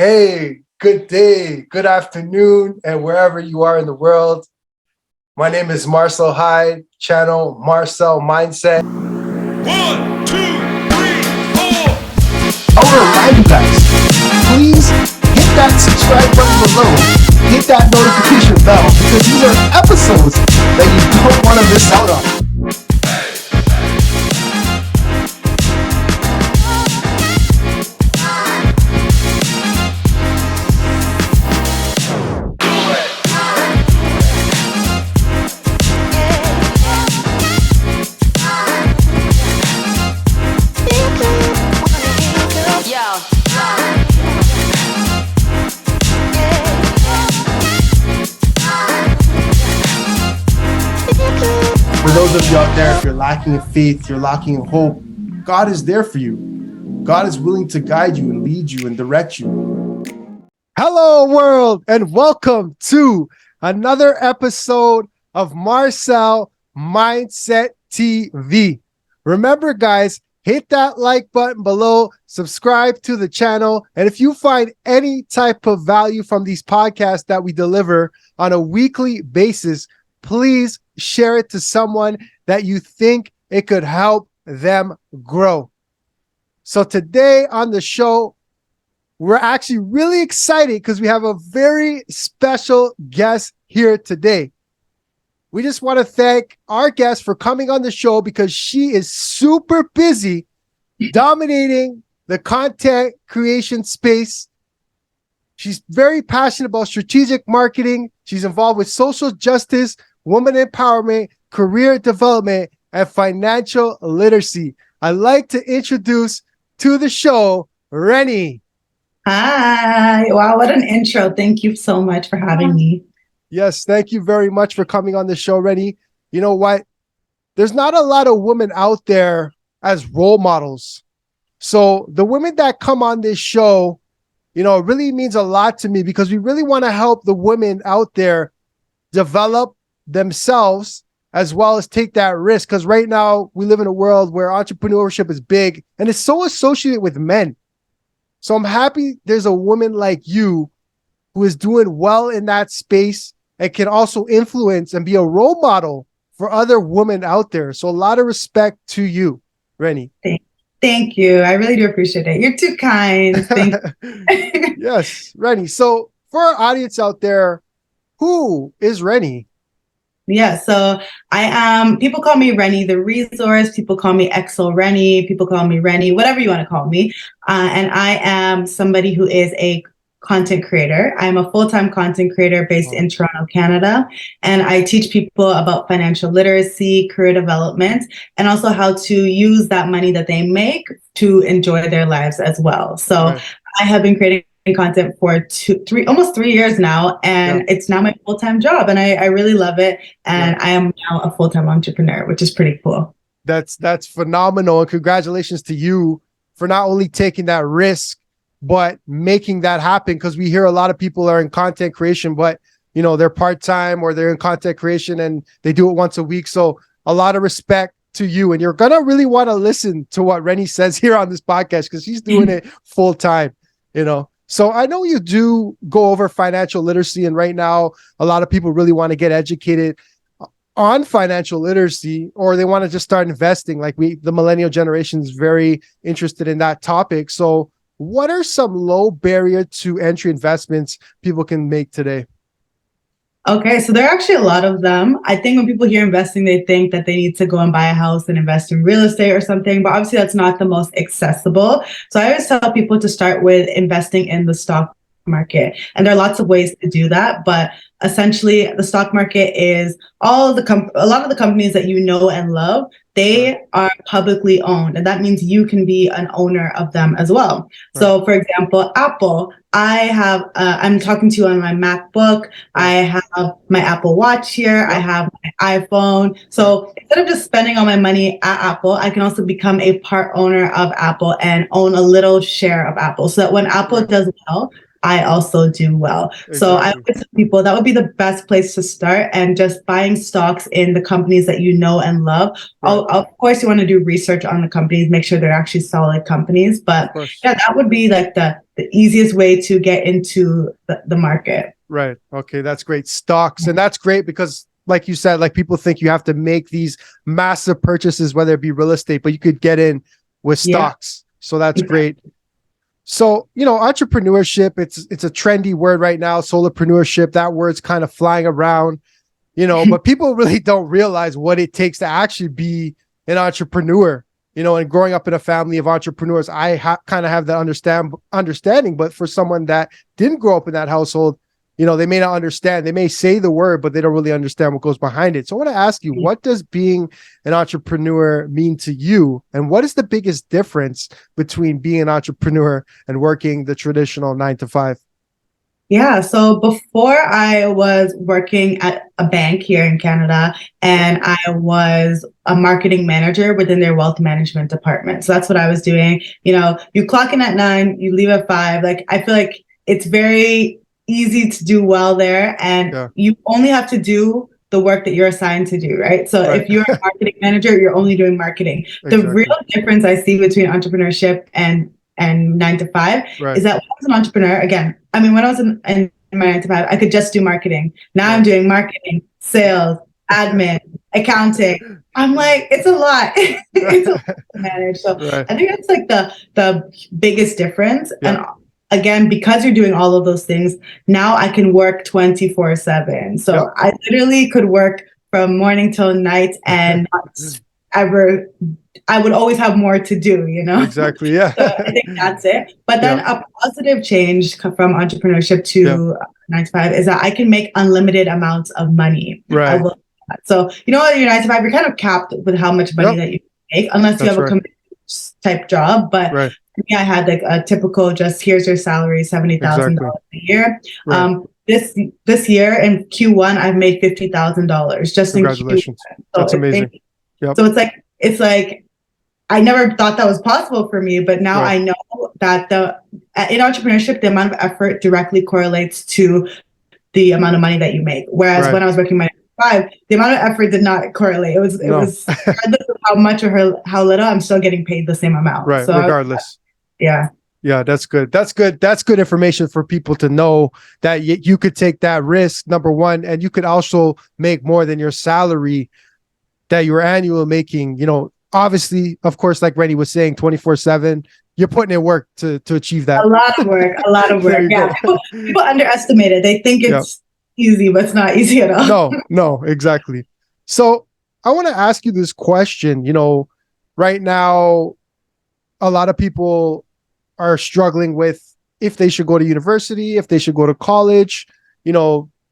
Hey, good day, good afternoon, and wherever you are in the world. My name is Marcel Hyde, channel Marcel Mindset. 1, 2, 3, 4. I want to remind you guys, please hit that subscribe button below, hit that notification bell, because these are episodes that you don't want to miss out on. For those of you out there, if you're lacking in faith, you're lacking in hope, God is there for you. God is willing to guide you and lead you and direct you. Hello, world, and welcome to another episode of Marcel Mindset TV. Remember, guys, hit that like button below, subscribe to the channel, and if you find any type of value from these podcasts that we deliver on a weekly basis, please share it to someone that you think it could help them grow. So today on the show, we're actually really excited because we have a very special guest here today. We just want to thank our guest for coming on the show because she is super busy dominating the content creation space. She's very passionate about strategic marketing. She's involved with social justice, woman empowerment, career development, and financial literacy. I'd like to introduce to the show, Reni. Hi. Wow, what an intro. Thank you so much for having me. Yes, thank you very much for coming on the show, Reni. You know what? There's not a lot of women out there as role models. So the women that come on this show, you know, it really means a lot to me because we really want to help the women out there develop themselves as well as take that risk. Because right now we live in a world where entrepreneurship is big and it's so associated with men. So I'm happy there's a woman like you who is doing well in that space and can also influence and be a role model for other women out there. So a lot of respect to you, Reni. Thank you. I really do appreciate it. You're too kind. Thank you. Yes, Reni. So for our audience out there, who is Reni? Yeah, so I am, people call me Reni the Resource, people call me xoreni, people call me Reni, whatever you want to call me. And I am somebody who is a content creator. I'm a full-time content creator based in Toronto, Canada. And I teach people about financial literacy, career development, and also how to use that money that they make to enjoy their lives as well. So right. I have been creating content for almost 3 years now, and it's now my full-time job, and I really love it. And I am now a full-time entrepreneur, which is pretty cool. That's phenomenal, and congratulations to you for not only taking that risk but making that happen, because we hear a lot of people are in content creation, but you know, they're part-time or they're in content creation and they do it once a week. So a lot of respect to you, and you're gonna really want to listen to what Reni says here on this podcast because she's doing it full-time, you know. So I know you do go over financial literacy, and right now a lot of people really want to get educated on financial literacy, or they want to just start investing. Like the millennial generation is very interested in that topic. So what are some low barrier to entry investments people can make today? Okay, so there are actually a lot of them. I think when people hear investing, they think that they need to go and buy a house and invest in real estate or something, but obviously that's not the most accessible. So I always tell people to start with investing in the stock market. And there are lots of ways to do that, but essentially the stock market is a lot of the companies that you know and love, they are publicly owned, and that means you can be an owner of them as well. Right. So for example, Apple, I'm talking to you on my MacBook. I have my Apple Watch here. I have my iPhone. So instead of just spending all my money at Apple, I can also become a part owner of Apple and own a little share of Apple, so that when Apple does well, I also do well. So I Exactly. always tell people that would be the best place to start, and just buying stocks in the companies that you know and love. Right. Of course, you want to do research on the companies, make sure they're actually solid companies. But Of course. yeah, that would be like the easiest way to get into the market. Right. Okay, that's great. Stocks. And that's great because like you said, like people think you have to make these massive purchases, whether it be real estate, but you could get in with Yeah. stocks. So that's great. So, entrepreneurship, it's a trendy word right now, solopreneurship, that word's kind of flying around, but people really don't realize what it takes to actually be an entrepreneur, and growing up in a family of entrepreneurs, I kind of have that understanding, but for someone that didn't grow up in that household, they may not understand. They may say the word, but they don't really understand what goes behind it. So I want to ask you, what does being an entrepreneur mean to you? And what is the biggest difference between being an entrepreneur and working the traditional 9 to 5? Yeah, so before I was working at a bank here in Canada, and I was a marketing manager within their wealth management department. So that's what I was doing. You clock in at 9, you leave at 5. Like, I feel like it's very easy to do well there, and you only have to do the work that you're assigned to do, right? So if you're a marketing manager, you're only doing marketing. The real difference I see between entrepreneurship and 9 to 5 is that when I was an entrepreneur, again, when I was in my 9 to 5, I could just do marketing. Now I'm doing marketing, sales, admin, accounting. I'm like, it's a lot. It's a lot to manage. So I think that's like the biggest difference. And again, because you're doing all of those things, now I can work 24/7. So I literally could work from morning till night and not ever, I would always have more to do, Exactly. Yeah. So I think that's it. But then a positive change from entrepreneurship to 9 to 5 is that I can make unlimited amounts of money. Right. So, your 9 to 5, you're kind of capped with how much money that you make, unless you have a committed type job. But for me, I had like a typical, just here's your salary, $70,000 a year. This year in Q1, I've made $50,000 just in Q1. So that's amazing. So it's like I never thought that was possible for me, but now I know that in entrepreneurship, the amount of effort directly correlates to the amount of money that you make. Whereas when I was working my 9 to 5, the amount of effort did not correlate. It was regardless of how much or how little, I'm still getting paid the same amount. Right. So regardless. Yeah, that's good. That's good information for people to know that you could take that risk, number one, and you could also make more than your salary that you're annually making. Obviously, of course, like Reni was saying, 24/7, you're putting in work to achieve that. A lot of work. Yeah. People underestimate it. They think it's easy, but it's not easy at all. No, exactly. So I want to ask you this question. Right now, a lot of people are struggling with if they should go to university, if they should go to college.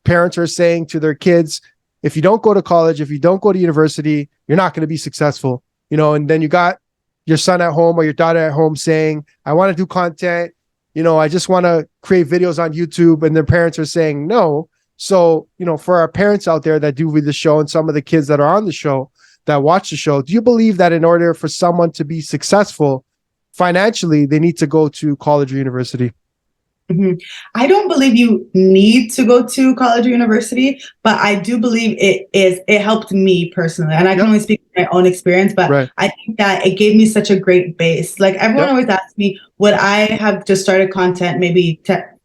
Parents are saying to their kids, if you don't go to college, if you don't go to university, you're not going to be successful. And then you got your son at home or your daughter at home saying, I want to do content. I just want to create videos on YouTube. And their parents are saying no. So, for our parents out there that do read the show and some of the kids that are on the show that watch the show, do you believe that in order for someone to be successful financially, they need to go to college or university? I don't believe you need to go to college or university, but I do believe it helped me personally. And I can only speak from my own experience, but I think that it gave me such a great base. Like everyone always asks me, would I have just started content maybe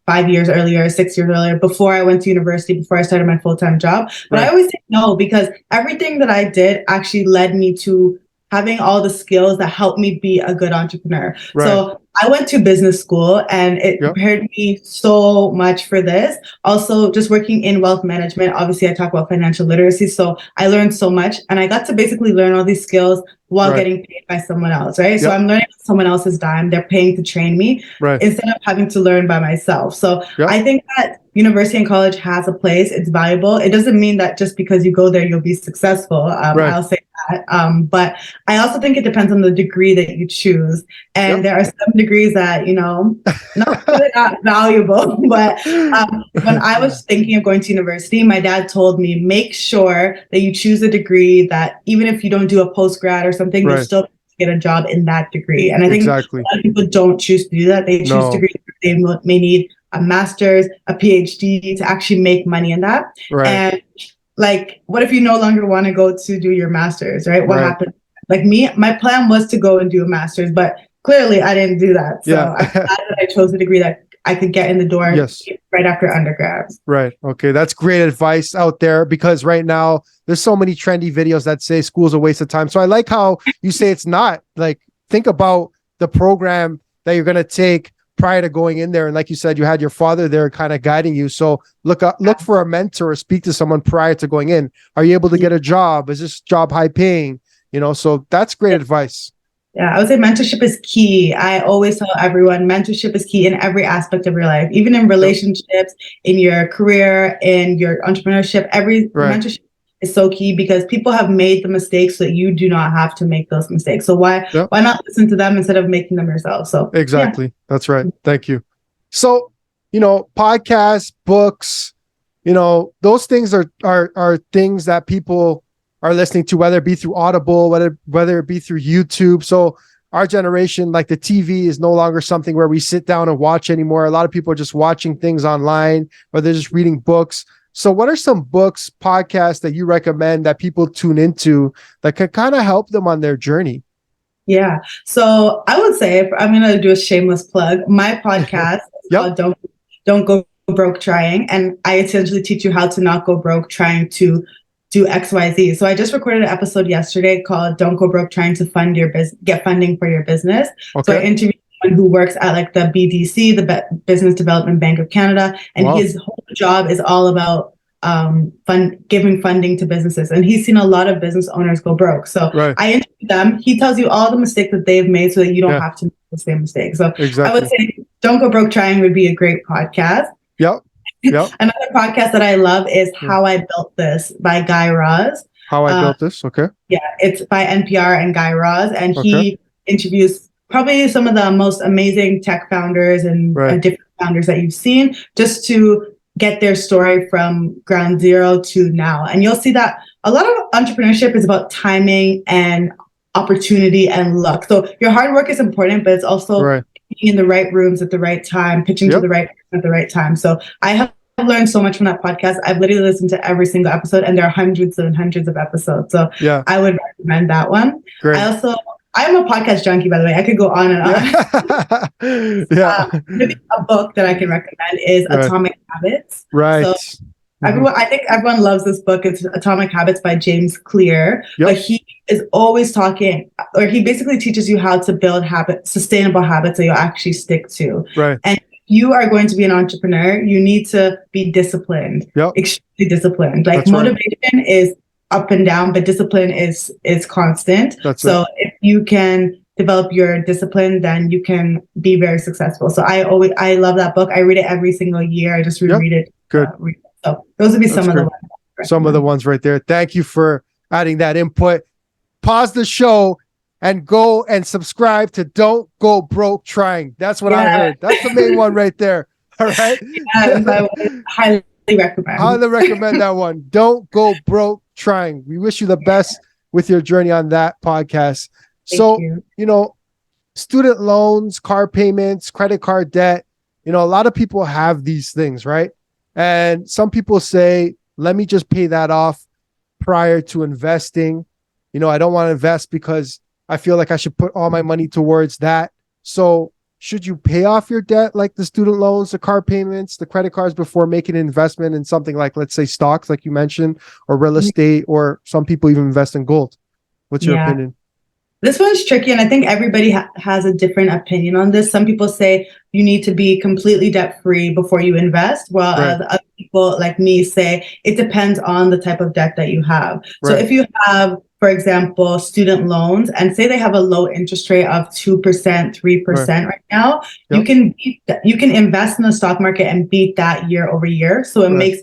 5 years earlier, 6 years earlier, before I went to university, before I started my full-time job? But I always say no, because everything that I did actually led me to having all the skills that helped me be a good entrepreneur. So I went to business school and it prepared me so much for this. Also, just working in wealth management, obviously I talk about financial literacy. So I learned so much and I got to basically learn all these skills while getting paid by someone else, right? So I'm learning on someone else's dime. They're paying to train me instead of having to learn by myself. So I think that university and college has a place. It's valuable. It doesn't mean that just because you go there, you'll be successful. I'll say that. But I also think it depends on the degree that you choose. And there are some degrees that, not really not valuable. But when I was thinking of going to university, my dad told me, make sure that you choose a degree that even if you don't do a post-grad or something, you'll still get a job in that degree. And I think a lot of people don't choose to do that. They choose degrees they may need a master's, a PhD to actually make money in that. Right. And like, what if you no longer want to go to do your master's, right? What Right. happened? Like me, my plan was to go and do a master's, but clearly I didn't do that. So Yeah. I'm glad that I chose a degree that I could get in the door Yes. right after undergrad. Right. Okay. That's great advice out there, because right now there's so many trendy videos that say school's a waste of time. So I like how you say it's not. Like, think about the program that you're going to take prior to going in there. And like you said, you had your father there kind of guiding you. So look for a mentor or speak to someone prior to going in. Are you able to get a job? Is this job high paying? So that's great advice. Yeah, I would say mentorship is key. I always tell everyone mentorship is key in every aspect of your life, even in relationships, in your career, in your entrepreneurship. Mentorship is so key, because people have made the mistakes so that you do not have to make those mistakes. So why not listen to them instead of making them yourself? So exactly. Yeah. That's right. Thank you. So, podcasts, books, those things are things that people are listening to, whether it be through Audible, whether it be through YouTube. So our generation, like, the TV is no longer something where we sit down and watch anymore. A lot of people are just watching things online, or they're just reading books. So what are some books, podcasts that you recommend that people tune into that can kind of help them on their journey? Yeah. So I would say, I'm going to do a shameless plug. My podcast is called Don't Go Broke Trying. And I essentially teach you how to not go broke trying to do XYZ. So I just recorded an episode yesterday called Don't Go Broke Trying to Fund Your Business, Get Funding for Your Business. Okay. So I interviewed someone who works at like the BDC, the Business Development Bank of Canada. And his whole job is all about giving funding to businesses. And he's seen a lot of business owners go broke. So I interviewed them. He tells you all the mistakes that they've made so that you don't have to make the same mistakes. So I would say Don't Go Broke Trying would be a great podcast. Yep. Another podcast that I love is How I Built This by Guy Raz. How I Built This. Okay. Yeah, it's by NPR and Guy Raz. And he interviews probably some of the most amazing tech founders and different founders that you've seen, just to get their story from ground zero to now. And you'll see that a lot of entrepreneurship is about timing and opportunity and luck. So your hard work is important, but it's also being in the right rooms at the right time, pitching to the right person at the right time. So I have learned so much from that podcast. I've literally listened to every single episode, and there are hundreds and hundreds of episodes. So I would recommend that one. Great. I'm a podcast junkie, by the way. I could go on and on. Maybe a book that I can recommend is Atomic Habits. Right. So I think everyone loves this book. It's Atomic Habits by James Clear. But he is always talking, or he basically teaches you how to build sustainable habits that you'll actually stick to. Right. And if you are going to be an entrepreneur, you need to be disciplined. Extremely disciplined. Like, motivation is up and down, but discipline is constant. If you can develop your discipline, then you can be very successful. So I love that book. I read it every single year. I just reread it. Good. So those would be some of the ones. Some of the ones right there. Thank you for adding that input. Pause the show and go and subscribe to Don't Go Broke Trying. That's what I heard. That's the main one right there. All right. I would highly recommend. Highly recommend that one. Don't Go Broke Trying. We wish you the best with your journey on that podcast. Thank you. Student loans, car payments, credit card debt, a lot of people have these things, right? And some people say, let me just pay that off prior to investing. I don't want to invest because I feel like I should put all my money towards that. So should you pay off your debt, like the student loans, the car payments, the credit cards, before making an investment in something like, let's say, stocks, like you mentioned, or real estate, or some people even invest in gold? What's your opinion? This one's tricky, and I think everybody has a different opinion on this. Some people say you need to be completely debt-free before you invest, while other people like me say it depends on the type of debt that you have. So if you have, for example, student loans, and say they have a low interest rate of 2%, 3% right now, you can invest in the stock market and beat that year over year. So it makes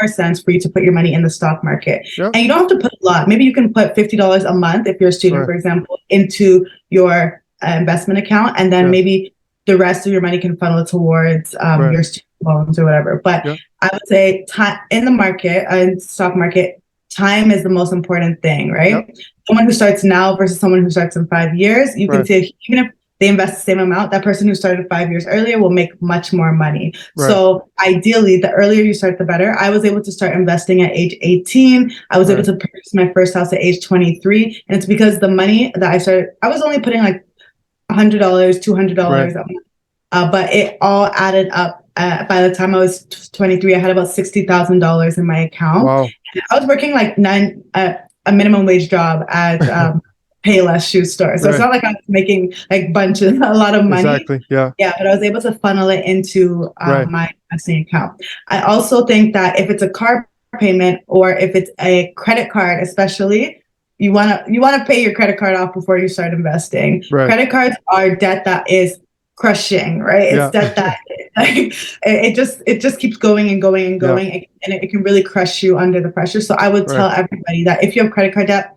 more sense for you to put your money in the stock market. And you don't have to put a lot. Maybe you can put $50 a month, if you're a student, for example, into your investment account, and then maybe the rest of your money can funnel towards your student loans or whatever. But I would say time in the market, in stock market, time is the most important thing, right? Someone who starts now versus someone who starts in 5 years, you can say, even if they invest the same amount, that person who started 5 years earlier will make much more money. Right. So ideally, the earlier you start, the better. I was able to start investing at age 18. I was able to purchase my first house at age 23. And it's because the money that I started, I was only putting like $100, $200 a month. But it all added up. By the time I was 23, I had about $60,000 in my account. Wow. And I was working like a minimum wage job at Payless shoe store. So it's not like I was making like a lot of money. Exactly. Yeah. Yeah, but I was able to funnel it into my investing account. I also think that if it's a car payment or if it's a credit card, especially, you want to pay your credit card off before you start investing. Right. Credit cards are debt that is crushing, right? It's debt that like, it just keeps going and going and going, and it can really crush you under the pressure. So I would tell everybody that if you have credit card debt,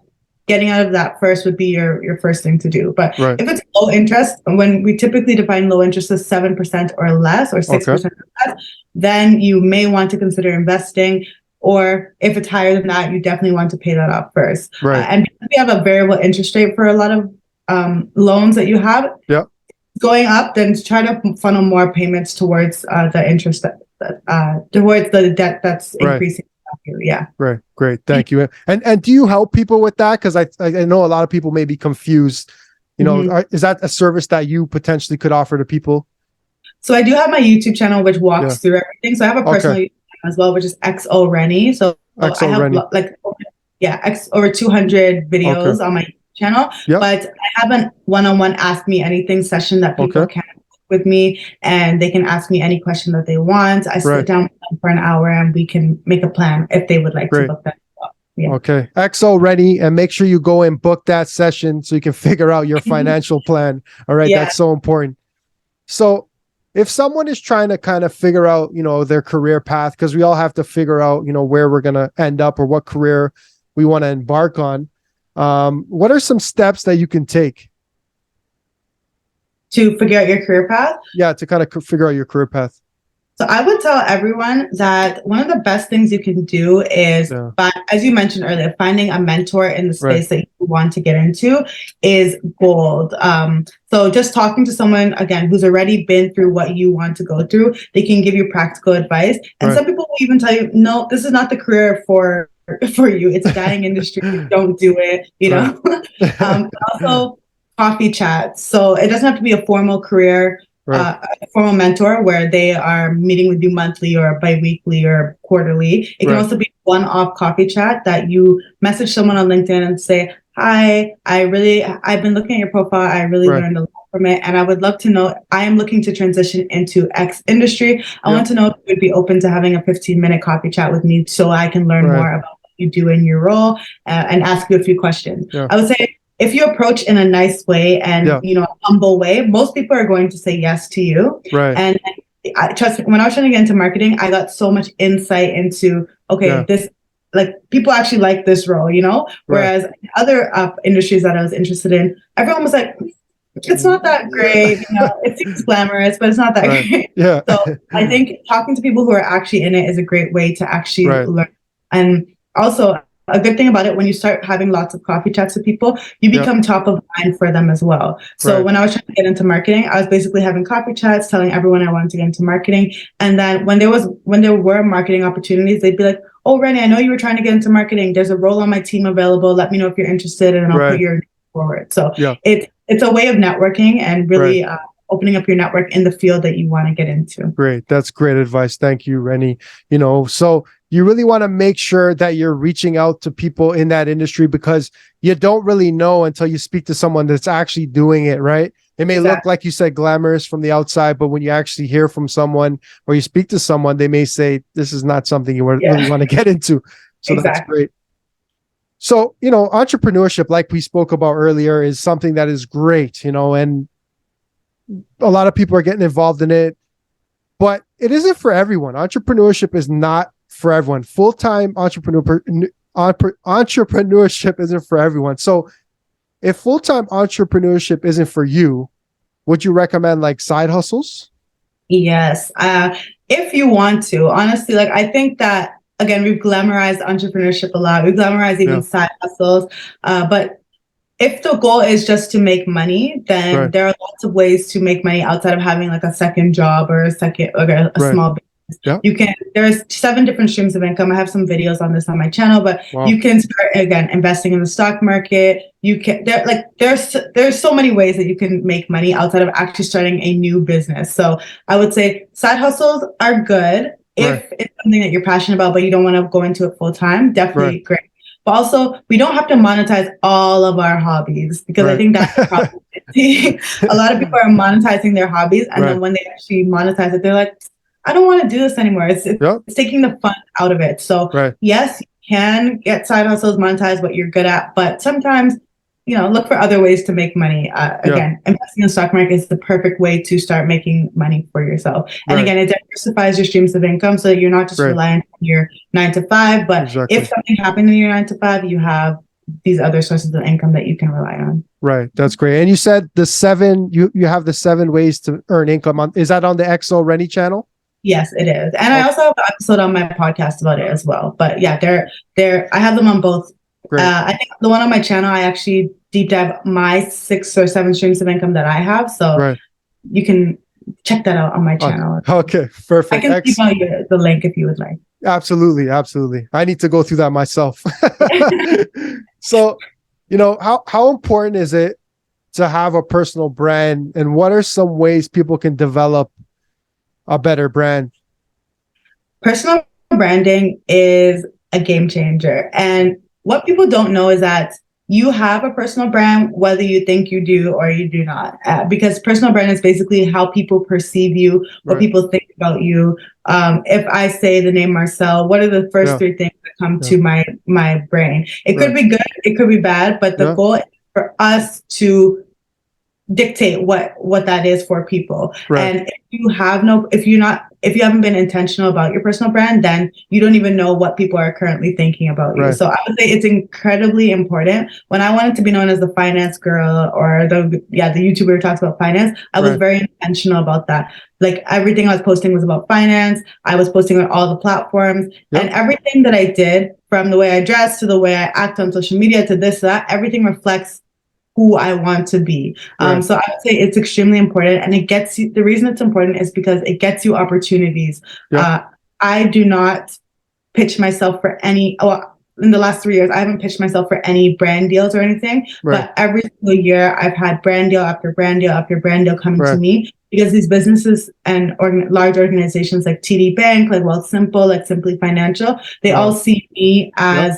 getting out of that first would be your first thing to do. But if it's low interest, when we typically define low interest as 7% or less, or 6% or less, then you may want to consider investing. Or if it's higher than that, you definitely want to pay that off first. And because we have a variable interest rate for a lot of loans that you have, going up, then try to funnel more payments towards the interest towards the debt that's increasing. Yeah. Right. Great. Thank you. And do you help people with that? Because I know a lot of people may be confused. You know, is that a service that you potentially could offer to people? So I do have my YouTube channel, which walks through everything. So I have a personal YouTube channel as well, which is xoreni. So I have over 200 videos on my channel. But I have a one-on-one Ask Me Anything session that people can with me, and they can ask me any question that they want. I sit down with them for an hour and we can make a plan if they would like to book that as well. Yeah. Okay. xoreni, and make sure you go and book that session so you can figure out your financial plan. All right. That's so important. So if someone is trying to kind of figure out, you know, their career path, because we all have to figure out, you know, where we're going to end up or what career we want to embark on. What are some steps that you can take to figure out your career path? Yeah, to kind of figure out your career path. So I would tell everyone that one of the best things you can do is, as you mentioned earlier, finding a mentor in the space that you want to get into is gold. So just talking to someone, again, who's already been through what you want to go through, they can give you practical advice. And some people will even tell you, no, this is not the career for you. It's a dying industry. Don't do it, you know. Also, coffee chats. So it doesn't have to be a formal career, a formal mentor where they are meeting with you monthly or bi-weekly or quarterly. It can also be one-off coffee chat that you message someone on LinkedIn and say, hi, I've been looking at your profile. I really learned a lot from it. And I would love to know, I am looking to transition into X industry. I want to know if you would be open to having a 15-minute coffee chat with me so I can learn more about what you do in your role and ask you a few questions. I would say, if you approach in a nice way and, you know, a humble way, most people are going to say yes to you. And trust me, when I was trying to get into marketing, I got so much insight into, this, like, people actually like this role, you know? Whereas other industries that I was interested in, everyone was like, it's not that great, you know, it seems glamorous, but it's not that great. So I think talking to people who are actually in it is a great way to actually learn. And also, a good thing about it, when you start having lots of coffee chats with people, you become top of mind for them as well. So when I was trying to get into marketing, I was basically having coffee chats, telling everyone I wanted to get into marketing. And then when there were marketing opportunities, they'd be like, oh, Reni, I know you were trying to get into marketing. There's a role on my team available. Let me know if you're interested, and I'll put your name forward. So it's a way of networking and really opening up your network in the field that you want to get into. Great. That's great advice. Thank you, Reni. You know, so you really want to make sure that you're reaching out to people in that industry, because you don't really know until you speak to someone that's actually doing it, right? It may look, like you said, glamorous from the outside, but when you actually hear from someone or you speak to someone, they may say, this is not something you really want to get into. So that's great. So, you know, entrepreneurship, like we spoke about earlier, is something that is great, you know, and a lot of people are getting involved in it, but it isn't for everyone. Entrepreneurship is not for everyone. Full-time entrepreneurship isn't for everyone. So if full-time entrepreneurship isn't for you, would you recommend like side hustles? Yes. If you want to, honestly, like, I think that, again, we've glamorized entrepreneurship a lot. We've glamorized even side hustles, but if the goal is just to make money, then Right. there are lots of ways to make money outside of having like a second job or a Right. small business. Yeah. There's 7 different streams of income. I have some videos on this on my channel, but Wow. you can start again investing in the stock market. There's so many ways that you can make money outside of actually starting a new business. So I would say side hustles are good if it's something that you're passionate about, but you don't want to go into it full time. Definitely great. But also, we don't have to monetize all of our hobbies, because I think that's the problem. A lot of people are monetizing their hobbies, and then when they actually monetize it, they're like, I don't want to do this anymore. It's taking the fun out of it. So yes, you can get side hustles, monetize what you're good at, but sometimes, look for other ways to make money. Again, investing in the stock market is the perfect way to start making money for yourself. And again, it diversifies your streams of income so that you're not just reliant on your 9 to 5, but if something happened in your 9 to 5, you have these other sources of income that you can rely on. Right. That's great. And you said you have the 7 ways to earn income. Is that on the xoreni channel? Yes, it is. And I also have an episode on my podcast about it as well. But yeah, I have them on both. I think the one on my channel, I actually deep dive my 6 or 7 streams of income that I have. So you can check that out on my channel. Okay, perfect. I can email you the link if you would like. Absolutely. Absolutely. I need to go through that myself. So, how important is it to have a personal brand, and what are some ways people can develop a better brand? Personal branding is a game changer. And what people don't know is that you have a personal brand, whether you think you do or you do not, because personal brand is basically how people perceive you, what people think about you. If I say the name Marcel, what are the first 3 things that come to my brain? It could be good, it could be bad, but the goal is for us to dictate what that is for people. And if you haven't been intentional about your personal brand, then you don't even know what people are currently thinking about you. So I would say it's incredibly important. When I wanted to be known as the finance girl, or the YouTuber who talks about finance, I was very intentional about that. Like, everything I was posting was about finance. I was posting on all the platforms, and everything that I did, from the way I dress to the way I act on social media to this, that, everything reflects who I want to be. So I would say it's extremely important, and it gets you, the reason it's important is because it gets you opportunities. I do not pitch myself for any, in the last 3 years, I haven't pitched myself for any brand deals or anything, but every single year I've had brand deal after brand deal after brand deal coming to me, because these businesses and large organizations like TD Bank, like Wealthsimple, like Simply Financial, they all see me as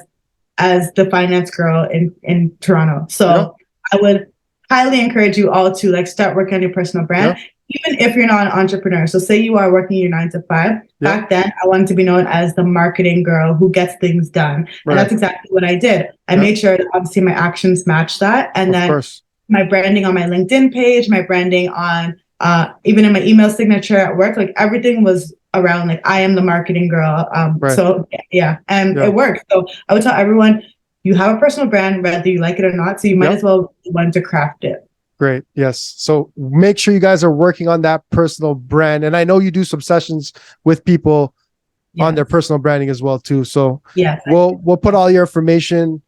the finance girl in Toronto. So I would highly encourage you all to start working on your personal brand, even if you're not an entrepreneur. So say you are working your 9 to 5. Back then, I wanted to be known as the marketing girl who gets things done. And that's exactly what I did. I made sure that obviously my actions match that. And then my branding on my LinkedIn page, my branding on even in my email signature at work, everything was around I am the marketing girl. So it worked. So I would tell everyone, you have a personal brand, whether you like it or not. So you might as well want to craft it. Great. Yes. So make sure you guys are working on that personal brand. And I know you do some sessions with people on their personal branding as well too. So we'll put all your information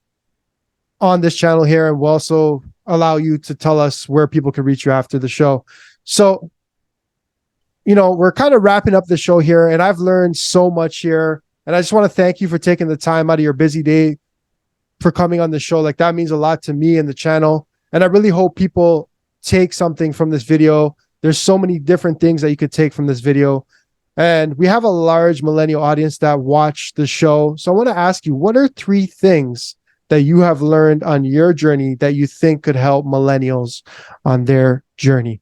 on this channel here, and we'll also allow you to tell us where people can reach you after the show. So, we're kind of wrapping up the show here, and I've learned so much here. And I just want to thank you for taking the time out of your busy day for coming on the show. That means a lot to me and the channel. And I really hope people take something from this video. There's so many different things that you could take from this video. And we have a large millennial audience that watch the show. So I want to ask you, what are 3 things that you have learned on your journey that you think could help millennials on their journey?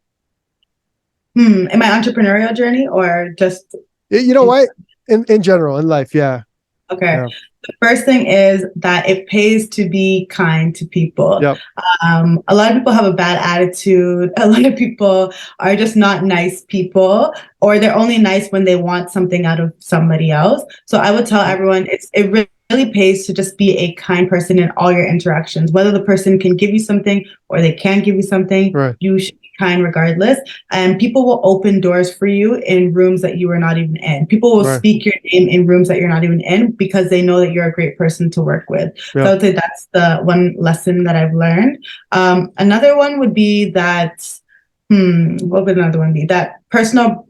In my entrepreneurial journey, or just... what? In general, in life, Okay. Yeah. The first thing is that it pays to be kind to people. A lot of people have a bad attitude. A lot of people are just not nice people, or they're only nice when they want something out of somebody else. So I would tell everyone it really pays to just be a kind person in all your interactions. Whether the person can give you something or they can't give you something, you should be kind regardless. And people will open doors for you in rooms that you are not even in. People will speak your name in rooms that you're not even in because they know that you're a great person to work with. So I would say that's the one lesson that I've learned. Another one would be that, what would another one be? That personal,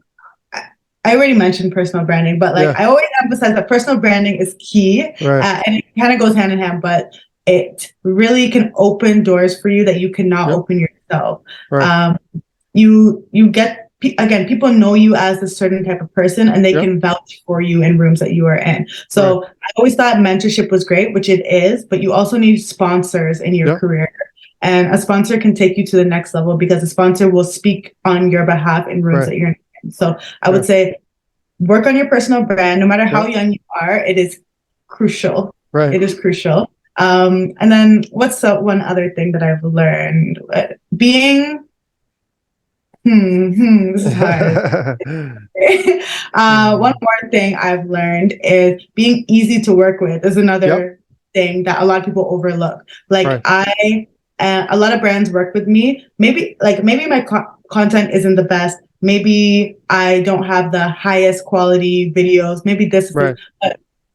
I already mentioned personal branding, but like I always emphasize that personal branding is key, and it kind of goes hand in hand, but it really can open doors for you that you cannot open yourself. You get, again, people know you as a certain type of person, and they can vouch for you in rooms that you are in. So I always thought mentorship was great, which it is, but you also need sponsors in your career. And a sponsor can take you to the next level because a sponsor will speak on your behalf in rooms that you're in. So I would say work on your personal brand, no matter how young you are. It is crucial. It is crucial. And then what's one other thing that I've learned? Being, this is hard. One more thing I've learned is being easy to work with is another thing that a lot of people overlook. Like a lot of brands work with me. Maybe my content isn't the best. Maybe I don't have the highest quality videos. Maybe this, but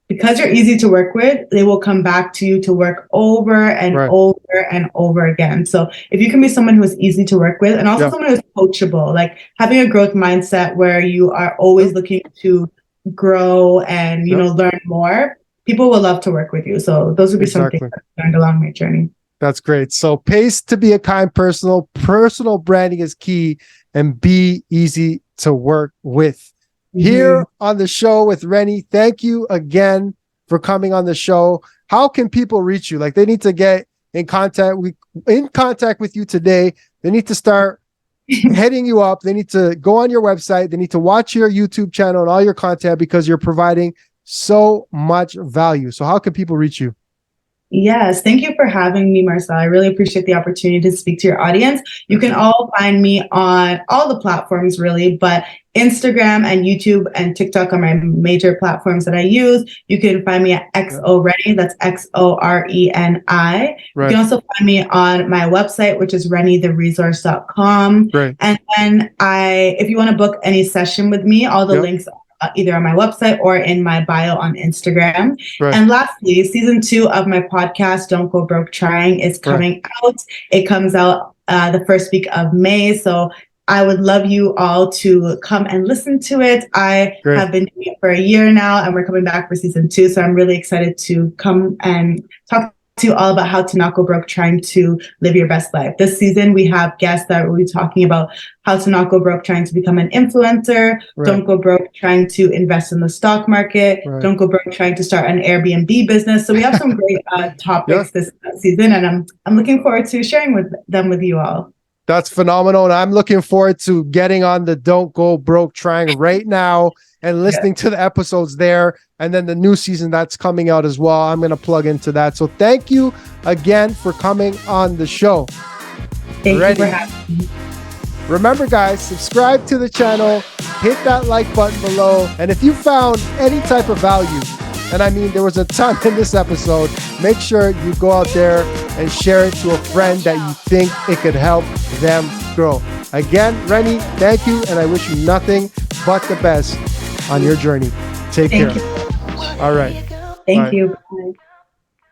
because you're easy to work with, they will come back to you to work over and over and over again. So if you can be someone who is easy to work with and also someone who's coachable, like having a growth mindset where you are always looking to grow and, you know, learn more, people will love to work with you. So those would be some things I've learned along my journey. That's great. So pace to be a kind personal branding is key, and be easy to work with. Here on the show with Reni, thank you again for coming on the show. How can people reach you? Like, they need to get in contact with you today. They need to start heading you up. They need to go on your website. They need to watch your YouTube channel and all your content because you're providing so much value. So how can people reach you? Yes, thank you for having me, Marcel. I really appreciate the opportunity to speak to your audience. You can all find me on all the platforms, really, but Instagram and YouTube and TikTok are my major platforms that I use. You can find me at xoreni, that's XORENI. You can also find me on my website, which is renitheresource.com. And then if you want to book any session with me, all the links are either on my website or in my bio on Instagram. And lastly, season 2 of my podcast, Don't Go Broke Trying, is coming out. It comes out the first week of May. So I would love you all to come and listen to it. I have been doing it for a year now, and we're coming back for season 2. So I'm really excited to come and talk to you all about how to not go broke trying to live your best life. This season, we have guests that will be talking about how to not go broke trying to become an influencer, don't go broke trying to invest in the stock market, don't go broke trying to start an Airbnb business. So we have some great topics this season, and I'm looking forward to sharing them with you all. That's phenomenal. And I'm looking forward to getting on the Don't Go Broke Trying right now and listening to the episodes there. And then the new season that's coming out as well. I'm going to plug into that. So thank you again for coming on the show. Thank you for having me. Remember, guys, subscribe to the channel, hit that like button below. And if you found any type of value, and I mean, there was a ton in this episode, make sure you go out there and share it to a friend that you think it could help them grow. Again, Reni, thank you. And I wish you nothing but the best on your journey. Take care. You. All right. Thank you. Bye.